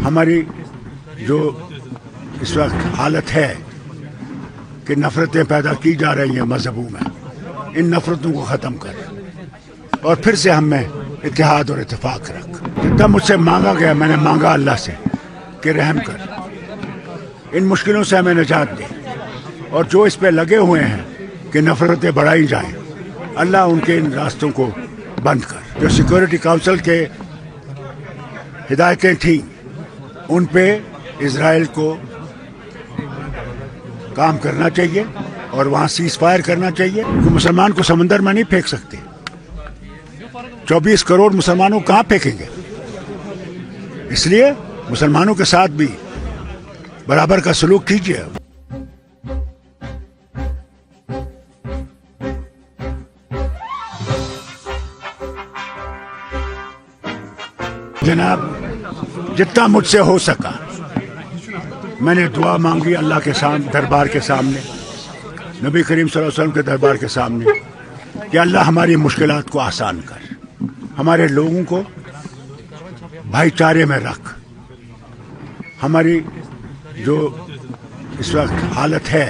हमारी जो इस वक्त हालत है कि नफ़रतें पैदा की जा रही हैं मजहबों में, इन नफ़रतों को ख़त्म कर और फिर से हम में इत्तेहाद और इत्तेफाक रख। जितना मुझसे मांगा गया मैंने मांगा अल्लाह से कि रहम कर, इन मुश्किलों से हमें निजात दे, और जो इस पे लगे हुए हैं कि नफ़रतें बढ़ाई जाएं, अल्लाह उनके इन रास्तों को बंद कर। जो सिक्योरिटी काउंसिल के हिदायतें थीं उन पे इजराइल को काम करना चाहिए और वहाँ सीज फायर करना चाहिए। तो मुसलमान को समंदर में नहीं फेंक सकते, 24 करोड़ मुसलमानों को कहाँ फेंकेंगे? इसलिए मुसलमानों के साथ भी बराबर का सलूक कीजिए। जनाब, जितना मुझसे हो सका मैंने दुआ मांगी अल्लाह के सामने, दरबार के सामने, नबी करीम सल्लल्लाहु अलैहि वसल्लम के दरबार के सामने कि अल्लाह हमारी मुश्किलात को आसान कर, हमारे लोगों को भाईचारे में रख। हमारी जो इस वक्त हालत है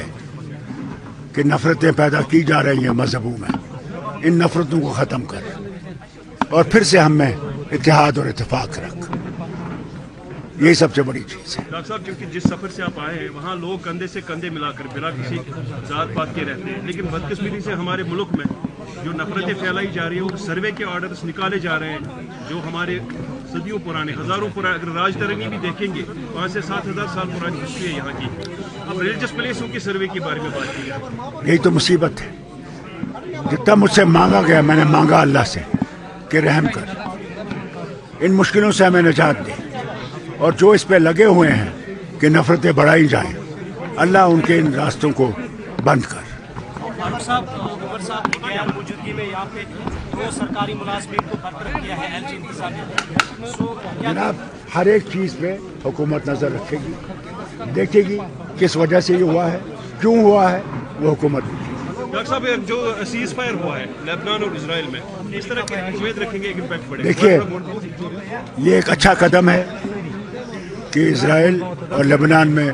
कि नफ़रतें पैदा की जा रही हैं मजहबों में, इन नफ़रतों को ख़त्म कर और फिर से हम में इत्तेहाद और इत्तेफाक रख। यही सबसे बड़ी चीज़ है। डॉक्टर साहब, क्योंकि जिस सफ़र से आप आए हैं वहाँ लोग कंधे से कंधे मिलाकर बिना किसी जात पात के रहते हैं, लेकिन बदकिस्मती से हमारे मुल्क में जो नफरतें फैलाई जा रही है, वो सर्वे के ऑर्डर्स निकाले जा रहे हैं जो हमारे सदियों पुराने, हज़ारों पुराने, अगर राज तरंगी भी देखेंगे 5 से 7,000 साल पुरानी हिस्ट्री है यहाँ की। अब रिलीजियस प्लेसों की सर्वे के बारे में बात की जाए, यही तो मुसीबत है। जितना मुझसे मांगा गया मैंने मांगा अल्लाह से कि रहम कर, इन मुश्किलों से हमें निजात दे, और जो इस पे लगे हुए हैं कि नफ़रतें बढ़ाई जाएं, अल्लाह उनके इन रास्तों को बंद कर। फारूक साहब, गवर साहब की गैर मौजूदगी में यहाँ पे 2 सरकारी मुलाजमीन को बरतरफ किया है एलजी इंतजामिया। जनाब, हर एक चीज़ पे हुकूमत नज़र रखेगी, देखेगी किस वजह से ये हुआ है, क्यों हुआ है, वो हुकूमत देखेगी। डॉक्टर साहब, जो सीज फायर हुआ है लेबनान और इजराइल में, इस तरह की उम्मीद रखेंगे कि इम्पैक्ट पड़ेगा? देखिए, ये एक अच्छा कदम है कि इजराइल और लेबनान में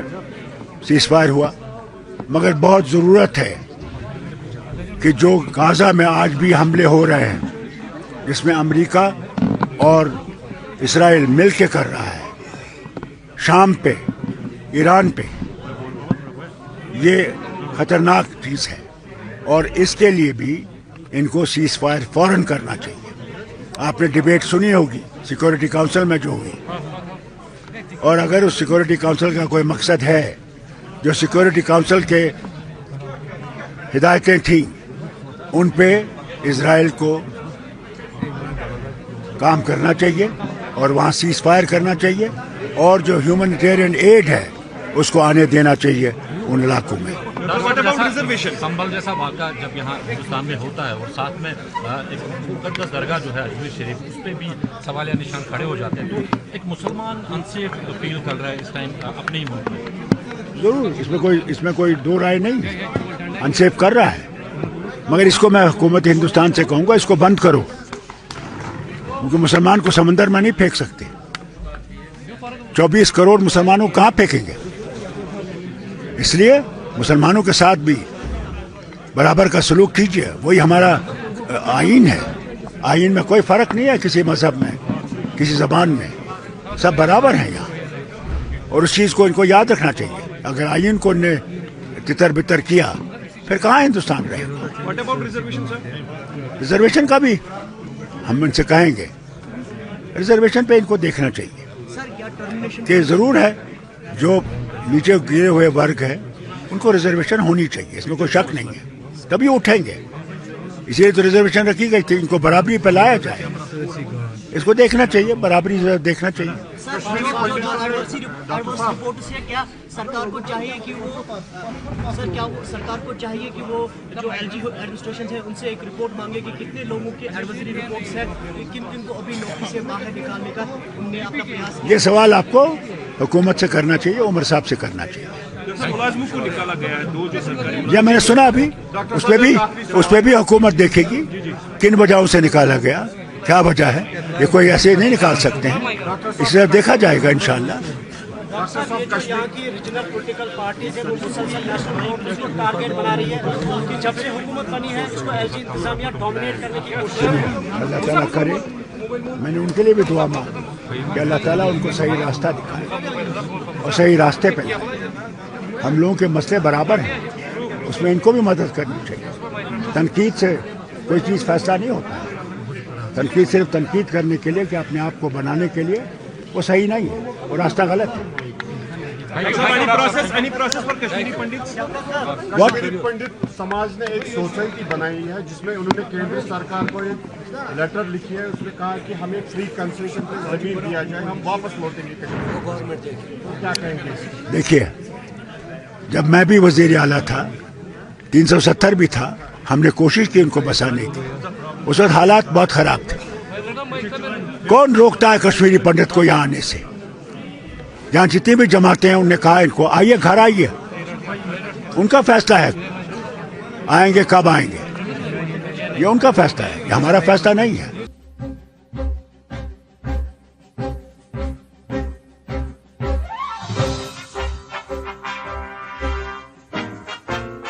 सीज फायर हुआ, मगर बहुत ज़रूरत है कि जो गाज़ा में आज भी हमले हो रहे हैं, जिसमें अमेरिका और इजराइल मिल के कर रहा है, शाम पे, ईरान पे, ये ख़तरनाक चीज़ है और इसके लिए भी इनको सीज फायर फ़ौरन करना चाहिए। आपने डिबेट सुनी होगी सिक्योरिटी काउंसिल में जो हुई, और अगर उस सिक्योरिटी काउंसिल का कोई मकसद है, जो सिक्योरिटी काउंसिल के हिदायतें थीं उन पे इजराइल को काम करना चाहिए और वहाँ सीज फायर करना चाहिए, और जो ह्यूमनिटेरियन एड है उसको आने देना चाहिए उन इलाकों में। संभल जैसा वाक़ा जब यहाँ हिंदुस्तान में होता है और साथ में एक मुक़द्दस दरगाह जो है अजमेर शरीफ, उस पर भी सवालिया निशान खड़े हो जाते हैं, तो एक मुसलमान अनसेफ फील कर रहा है इस टाइम अपने ही मुल्क में। ज़रूर, इसमें कोई दो राय नहीं है, अनसेफ कर रहा है, मगर इसको मैं हुकूमत हिंदुस्तान से कहूँगा इसको बंद करो, क्योंकि मुसलमान को समंदर में नहीं फेंक सकते। 24 करोड़ मुसलमानों को कहाँ फेंकेंगे? इसलिए मुसलमानों के साथ भी बराबर का सलूक कीजिए। वही हमारा आईन है। आईन में कोई फ़र्क नहीं है किसी मज़हब में, किसी ज़बान में, सब बराबर हैं यहाँ, और उस चीज़ को इनको याद रखना चाहिए। अगर आईन को इनने तितर बितर किया फिर कहाँ हिंदुस्तान रहेगा? What about reservation sir? Reservation का भी हम इनसे कहेंगे, रिजर्वेशन पे इनको देखना चाहिए कि ज़रूर है जो नीचे गिरे हुए वर्ग है उनको रिजर्वेशन होनी चाहिए, इसमें कोई शक नहीं है, तभी उठेंगे। इसलिए तो रिजर्वेशन रखी गई थी, इनको बराबरी पे लाया जाए, इसको देखना चाहिए, बराबरी देखना चाहिए। क्या सरकार को चाहिए कि वो जो एलजी एडमिनिस्ट्रेशन है उनसे एक रिपोर्ट मांगे कि कितने लोगों के एडवाइजरी रिपोर्ट्स हैं, किन किन को अभी नौकरी से बाहर निकालने का उनने अपना प्रयास किया? ये सवाल आपको हुकूमत से करना चाहिए, उमर साहब से करना चाहिए। मुलाजमों को निकाला गया है 2 जो सरकारी, या मैंने सुना अभी उस पर भी हुकूमत देखेगी किन वजहों से निकाला गया, کیا وجہ ہے؟ یہ کوئی ایسے نہیں نکال سکتے ہیں، اس لیے دیکھا جائے گا انشاءاللہ۔ ڈاکٹر صاحب یہ جو یہاں کی ریجنل پولیٹیکل پارٹیز ہیں وہ مسلسل نیشنل کانفرنس کو ٹارگیٹ بنا رہی ہے کہ جب سے حکومت بنی ہے اس کو ایل جی انتظامیہ ڈومینیٹ کرنے کی کوشش کر رہی ہے۔ اللہ تعالیٰ کرے، میں نے ان کے لیے بھی دعا مانگی کہ اللہ تعالیٰ ان کو صحیح راستہ دکھائے اور صحیح راستے پہ لائے۔ ہم لوگوں کے مسئلے برابر ہیں، اس میں ان کو بھی مدد کرنی چاہیے۔ تنقید سے کوئی چیز فیصلہ نہیں ہوتا ہے، تنقید صرف تنقید کرنے کے لیے کہ اپنے آپ کو بنانے کے لیے، وہ صحیح نہیں ہے، وہ راستہ غلط ہے۔ any process for Kashmiri Pandits? Kashmiri Pandit سماج نے ایک سوسائٹی بنائی ہے جس میں انہوں نے کیندر سرکار کو ایک لیٹر لکھی ہے، اس میں کہا کہ ہمیں فری کنسیشن پہ زمین دیا جائے، ہم واپس لوٹیں گے کشمیر تو کیا کہیں گے؟ دیکھیے، جب میں بھی وزیر اعلیٰ تھا، 370 بھی تھا، ہم نے کوشش کی ان کو بسانے کی، اس وقت حالات بہت خراب تھے۔ کون روکتا ہے کشمیری پنڈت کو یہاں آنے سے؟ جہاں جتنی بھی جماعتیں ہیں، انہوں نے کہا ان کو آئیے، گھر آئیے، ان کا فیصلہ ہے آئیں گے کب آئیں گے، یہ ان کا فیصلہ ہے، یہ ہمارا فیصلہ نہیں ہے۔